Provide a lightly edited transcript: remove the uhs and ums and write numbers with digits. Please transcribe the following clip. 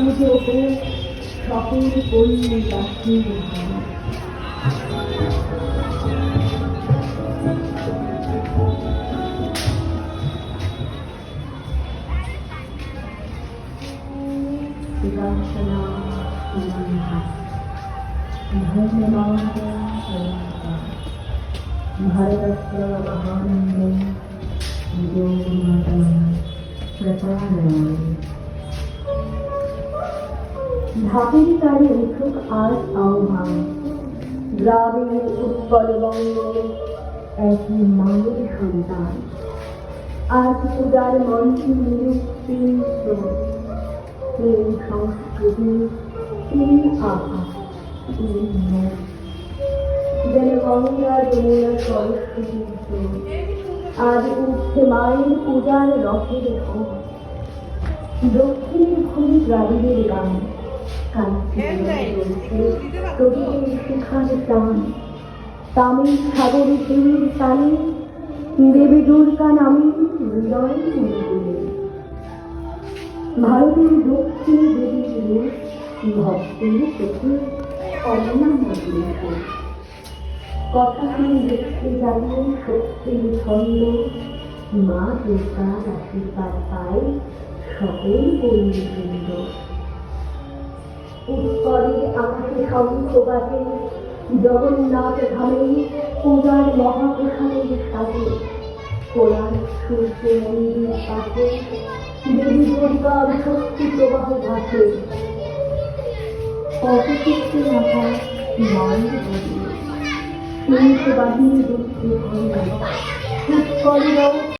পুজো হোক সকল পল্লীবাসীর ঘরে। भारतस्य महानन्दं विजोमातं प्रचारयामि। ঢাকের তারে উঠুক আজ আহ্বান, গ্রামের উৎপলবঙ্গ একই মায়ের সন্তান। আজ পূজার মঞ্চে নিরুত্তীর্ণ এই সংস্কৃতি, এই আভা, এই মন যেন গঙ্গা যমুনা সরস্বতী। আজ উঠছে মায়ের পূজার রথের ঢং, দক্ষিণের খুবই দ্রাবিড়ের গান, প্রভুদের শিখার টান। তামিল সাগরে ঢেউয়ের টানে দেবী দুর্গা নামে হৃদয় মন্দিরে। ভারতের দক্ষিণে দেবীর রূপ, ভক্তের চোখে অন্যান্য কথা শুনে দেখতে যাবে সত্যের ছন্দ। মা দুর্গার আশীর্বাদ পায় সকল পরিবৃন্দ। উত্তরের আকাশে শঙ্খ বাজে, জগন্নাথ ধামে পূজার মহাপ্রসাদের সাজে। কোরআন সূর্য মন্দির পাশে দেবী দুর্গার শক্তি প্রবাহ ভাসে। পথচিত্রে মাথা মায়ের বলি, সিংহ বাহিনী দুঃখে ভয় উৎকল